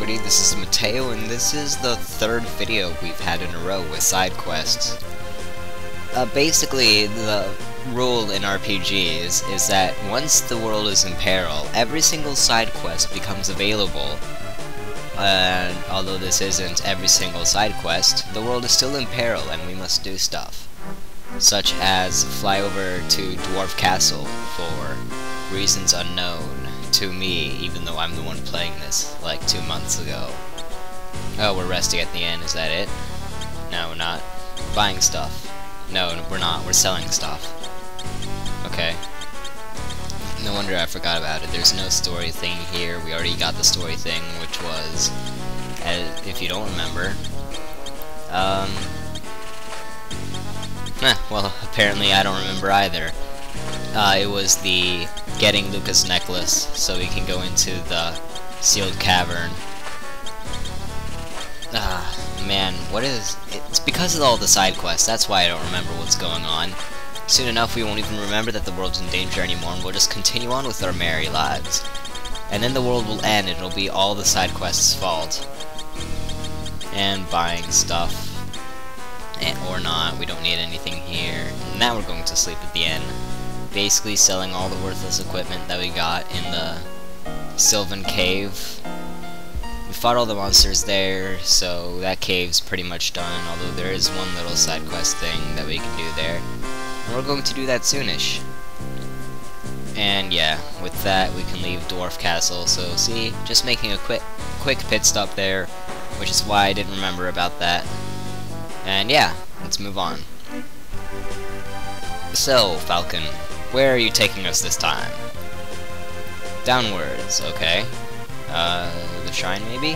everybody, this is Mateo, and this is the third video we've had in a row with side quests. Basically, the rule in RPGs is that once the world is in peril, every single side quest becomes available. And although this isn't every single side quest, the world is still in peril and we must do stuff. Such as fly over to Dwarf Castle for reasons unknown to me, even though I'm the one playing this like 2 months ago. Oh, we're resting at the end, is that it? No, we're not. Buying stuff. No, we're not. We're selling stuff. Okay. No wonder I forgot about it. There's no story thing here. We already got the story thing, which was, if you don't remember, well, apparently I don't remember either. It was the getting Lucas' necklace so we can go into the sealed cavern. Man, what is... It's because of all the side quests, that's why I don't remember what's going on. Soon enough we won't even remember that the world's in danger anymore, and we'll just continue on with our merry lives. And then the world will end, and it'll be all the side quests' fault. And buying stuff. Or not, we don't need anything here. And now we're going to sleep at the end. Basically selling all the worthless equipment that we got in the Sylvan Cave. We fought all the monsters there, so that cave's pretty much done, although there is one little side quest thing that we can do there. And we're going to do that soonish. And yeah, with that we can leave Dwarf Castle, so see, just making a quick pit stop there, which is why I didn't remember about that. And yeah, let's move on. So, Falcon, where are you taking us this time? Downwards, okay. The shrine maybe?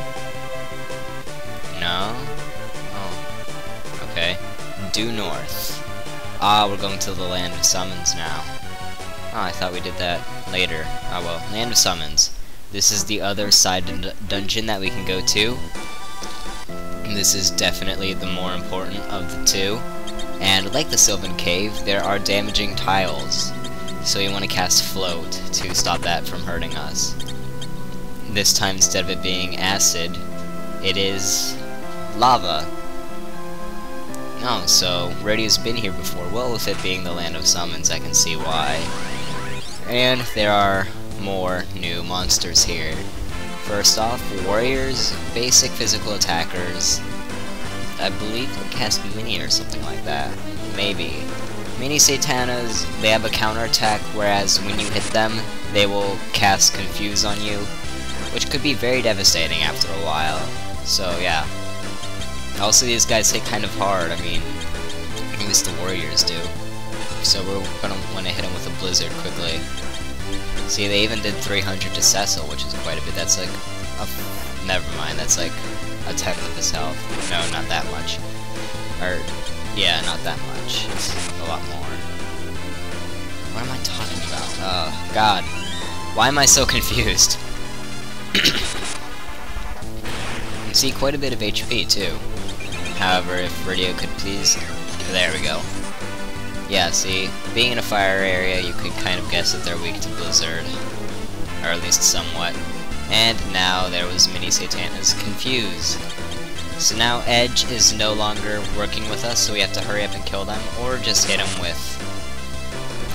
No? Oh, okay. Due north. Ah, we're going to the Land of Summons now. Oh, I thought we did that later. Ah well, Land of Summons. This is the other side dungeon that we can go to. This is definitely the more important of the two. And like the Sylvan Cave, there are damaging tiles. So you want to cast Float to stop that from hurting us. This time, instead of it being acid, it is lava. Oh, so Radio's been here before. Well, with it being the Land of Summons, I can see why. And there are more new monsters here. First off, warriors, basic physical attackers. I believe they cast mini or something like that. Maybe. Mini Satanas, they have a counterattack, whereas when you hit them, they will cast Confuse on you, which could be very devastating after a while. So yeah. Also, these guys hit kind of hard. I mean, at least the warriors do. So we're gonna want to hit them with a blizzard quickly. See, they even did 300 to Cecil, which is quite a bit. That's like never mind, that's like a tenth of his health. No, not that much. Or, yeah, not that much. It's a lot more. What am I talking about? Oh, God. Why am I so confused? You see quite a bit of HP, too. However, if Radio could please... There we go. Yeah, see, being in a fire area, you could kind of guess that they're weak to Blizzard. Or at least somewhat. And now there was Mini Satana's Confuse. So now Edge is no longer working with us, so we have to hurry up and kill them, or just hit him with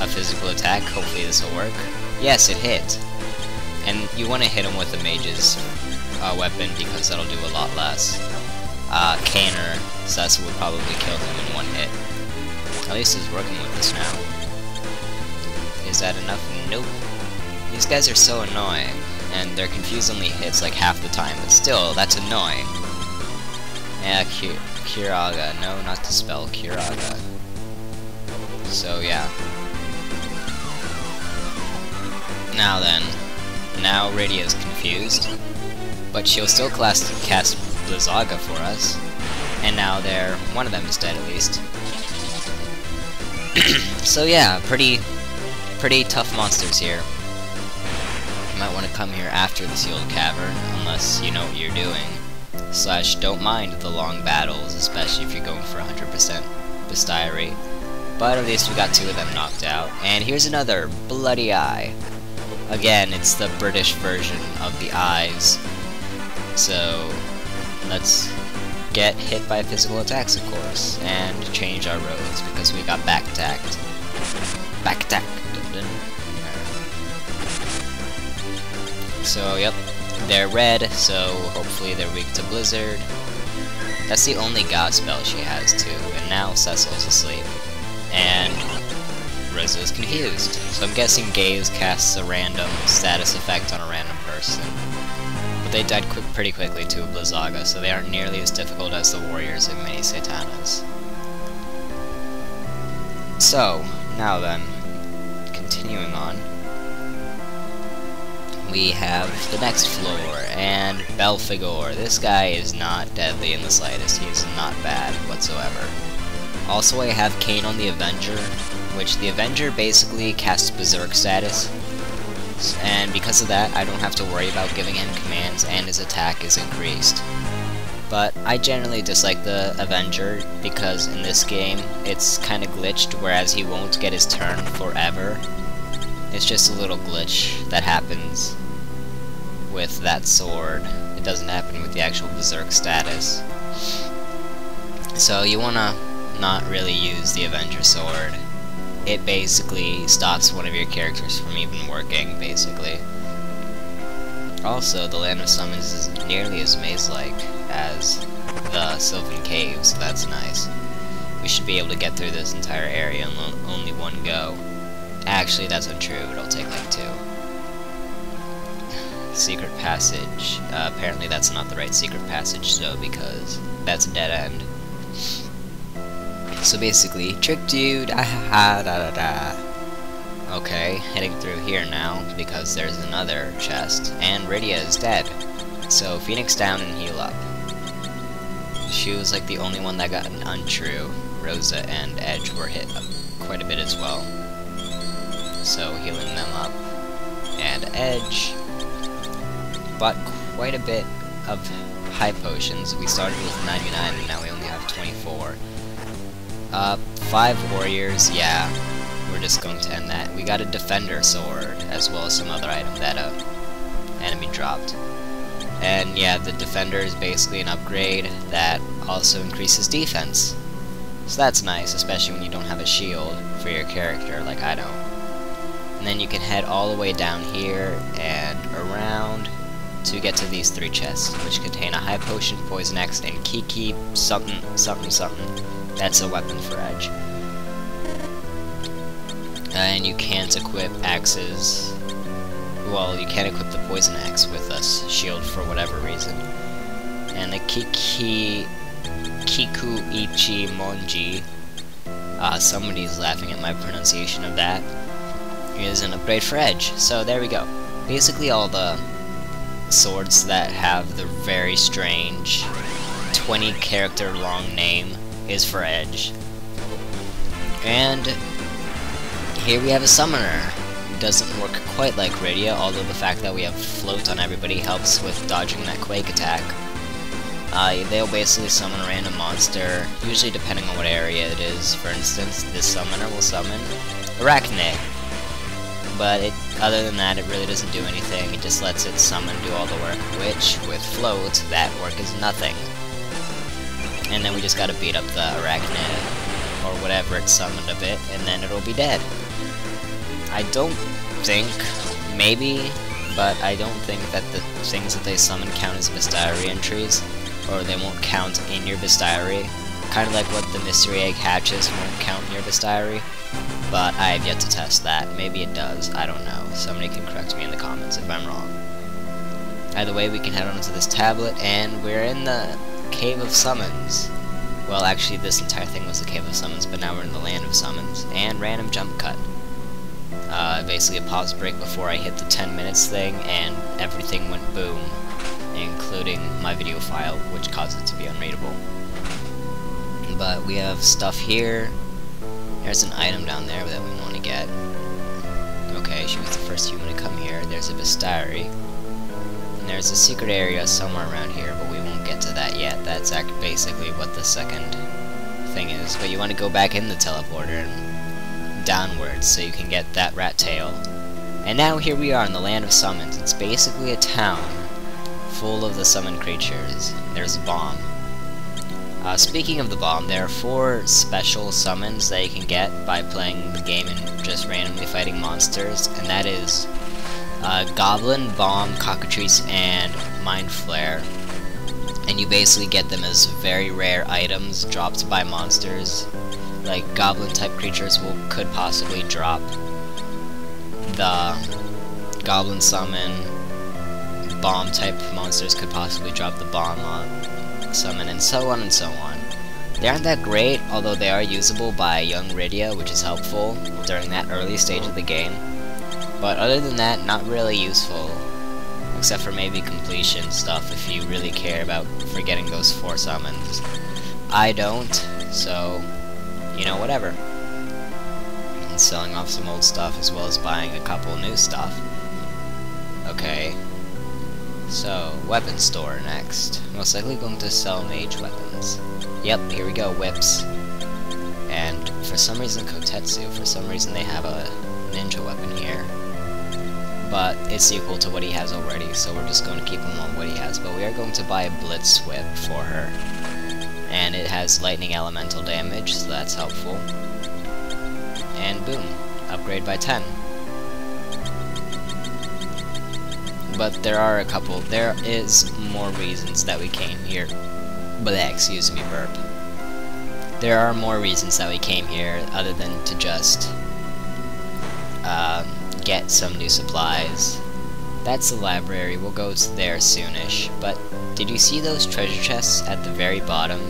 a physical attack. Hopefully this will work. Yes, it hit. And you want to hit him with a mage's weapon, because that'll do a lot less. Kane or Cecil would probably kill him in one hit. At least he's working with us now. Is that enough? Nope. These guys are so annoying, and their Confuse only hits like half the time, but still, that's annoying. Yeah, Kiraga. No, not to spell Kiraga. So, yeah. Now then. Now Radio's confused, but she'll still cast Blizzaga for us. And now one of them is dead at least. So yeah, pretty tough monsters here. You might want to come here after the sealed cavern, unless you know what you're doing. / don't mind the long battles, especially if you're going for 100% Bestiary. But at least we got 2 of them knocked out. And here's another Bloody Eye. Again, it's the British version of the eyes. So let's get hit by physical attacks, of course, and change our roads because we got back attacked. Back attack. So yep, they're red, so hopefully they're weak to Blizzard. That's the only God spell she has too, and now Cecil's asleep. And Rosa's confused. So I'm guessing Gaze casts a random status effect on a random person. But they died pretty quickly to a Blizzaga, so they aren't nearly as difficult as the warriors in Mini Satanas. So, now then, continuing on, we have the next floor, and Belphegor. This guy is not deadly in the slightest. He's not bad whatsoever. Also, I have Kane on the Avenger, which the Avenger basically casts Berserk status, and because of that, I don't have to worry about giving him commands, and his attack is increased. But I generally dislike the Avenger, because in this game, it's kinda glitched, whereas he won't get his turn forever. It's just a little glitch that happens with that sword. It doesn't happen with the actual Berserk status. So you wanna not really use the Avenger sword. It basically stops one of your characters from even working, basically. Also, the Land of Summons is nearly as maze-like as the Sylvan Caves, so that's nice. We should be able to get through this entire area in only one go. Actually, that's untrue, it'll take like 2. Secret passage. Apparently that's not the right secret passage, though, because that's a dead end. So basically, trick dude, ah da da da. Okay, heading through here now, because there's another chest, and Rydia is dead. So Phoenix down and heal up. She was like the only one that got an untrue. Rosa and Edge were hit quite a bit as well. So healing them up. And Edge bought quite a bit of high potions. We started with 99 and now we only have 24. 5 warriors, yeah, we're just going to end that. We got a defender sword, as well as some other item that enemy dropped. And yeah, the defender is basically an upgrade that also increases defense. So that's nice, especially when you don't have a shield for your character, like I don't. And then you can head all the way down here and around to get to these 3 chests, which contain a high potion, poison X, and Kiki something something something. That's a weapon for Edge. And you can't equip axes. Well, you can't equip the poison axe with a shield for whatever reason. And the Kiku Ichi Monji, somebody's laughing at my pronunciation of that, is an upgrade for Edge. So there we go. Basically all the swords that have the very strange 20 character long name is for Edge. And here we have a summoner. It doesn't work quite like Rydia, although the fact that we have float on everybody helps with dodging that quake attack. They'll basically summon a random monster, usually depending on what area it is. For instance, this summoner will summon Arachne. But other than that, it really doesn't do anything. It just lets it summon do all the work, which, with float, that work is nothing. And then we just gotta beat up the Arachne, or whatever it summoned of it, and then it'll be dead. I don't think, maybe, but I don't think that the things that they summon count as Bestiary entries, or they won't count in your Bestiary. Kind of like what the Mystery Egg hatches won't count in your Bestiary, but I have yet to test that. Maybe it does, I don't know. Somebody can correct me in the comments if I'm wrong. Either way, we can head on to this tablet, and we're in the Cave of Summons. Well, actually, this entire thing was the Cave of Summons, but now we're in the Land of Summons. And random jump cut. Basically a pause break before I hit the 10 minutes thing, and everything went boom, including my video file, which caused it to be unreadable. But we have stuff here. There's an item down there that we want to get. Okay, she was the first human to come here. There's a Bestiary. And there's a secret area somewhere around here, but we won't get to that yet. That's basically what the second thing is. But you want to go back in the teleporter and downwards so you can get that rat tail. And now here we are in the Land of Summons. It's basically a town full of the summoned creatures. There's a bomb. Speaking of the bomb, there are 4 special summons that you can get by playing the game and just randomly fighting monsters, and that is Goblin, Bomb, Cockatrice, and Mind Flare. And you basically get them as very rare items dropped by monsters. Like Goblin type creatures could possibly drop the Goblin summon. Bomb type monsters could possibly drop the bomb summon, and so on and so on. They aren't that great, although they are usable by young Rydia, which is helpful during that early stage of the game. But other than that, not really useful, except for maybe completion stuff if you really care about forgetting those 4 summons. I don't, so, you know, whatever. And selling off some old stuff as well as buying a couple new stuff. Okay. So, weapon store next. Most likely going to sell mage weapons. Yep, here we go, whips. And for some reason Kotetsu, for some reason they have a ninja weapon here. But it's equal to what he has already, so we're just going to keep him on what he has. But we are going to buy a blitz whip for her. And it has lightning elemental damage, so that's helpful. And boom, upgrade by 10. But there is more reasons that we came here. Excuse me, burp. There are more reasons that we came here other than to just get some new supplies. That's the library, we'll go to there soonish. But did you see those treasure chests at the very bottom?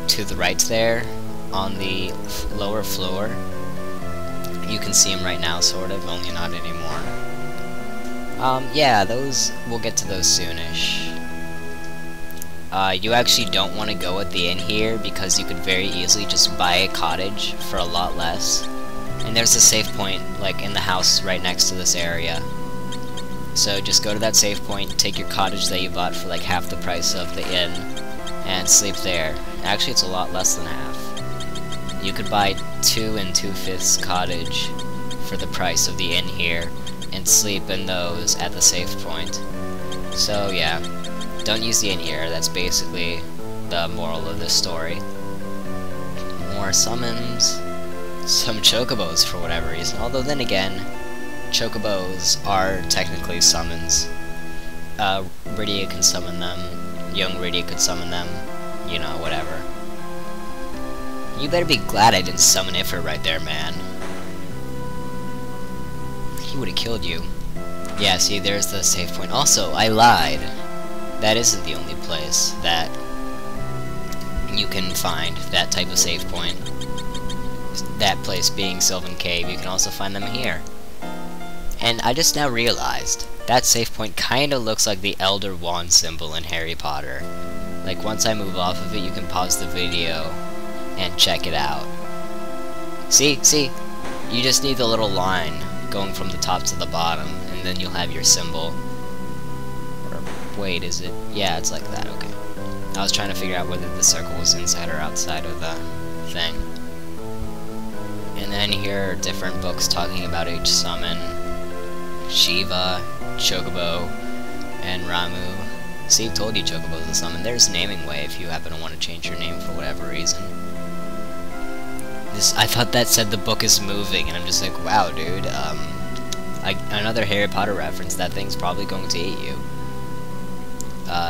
To the right there, on the lower floor? You can see them right now, sort of, only not anymore. Yeah, we'll get to those soonish. You actually don't want to go at the inn here, because you could very easily just buy a cottage for a lot less. And there's a save point, like, in the house right next to this area. So just go to that save point, take your cottage that you bought for like half the price of the inn, and sleep there. Actually, it's a lot less than half. You could buy 2 2/5 cottage for the price of the inn here, and sleep in those at the save point. So yeah, don't use the inn here, that's basically the moral of this story. More summons. Some chocobos for whatever reason, although then again, chocobos are technically summons. Rydia can summon them, young Rydia could summon them, you know, whatever. You better be glad I didn't summon Ifrit right there, man. He would've killed you. Yeah, see, there's the save point. Also, I lied. That isn't the only place that you can find that type of save point. That place being Sylvan Cave, you can also find them here. And I just now realized, that save point kinda looks like the Elder Wand symbol in Harry Potter. Like, once I move off of it, you can pause the video and check it out. See? You just need the little line going from the top to the bottom, and then you'll have your symbol. Or, wait, is it? Yeah, it's like that, okay. I was trying to figure out whether the circle was inside or outside of the thing. And then here are different books talking about each summon. Shiva, Chocobo, and Ramu. See, told you Chocobo is a summon. There's Naming Way if you happen to want to change your name for whatever reason. I thought that said the book is moving, and I'm just like, wow, dude, another Harry Potter reference, that thing's probably going to eat you.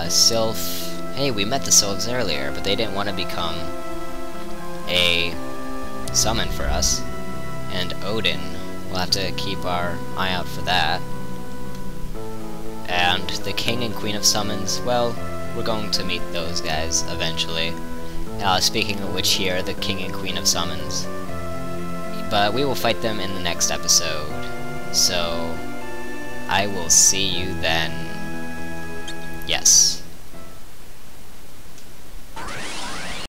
Sylph, hey, we met the Sylphs earlier, but they didn't want to become a summon for us. And Odin, we'll have to keep our eye out for that. And the King and Queen of Summons, well, we're going to meet those guys eventually. Speaking of which, here are the King and Queen of Summons. But we will fight them in the next episode. So, I will see you then. Yes.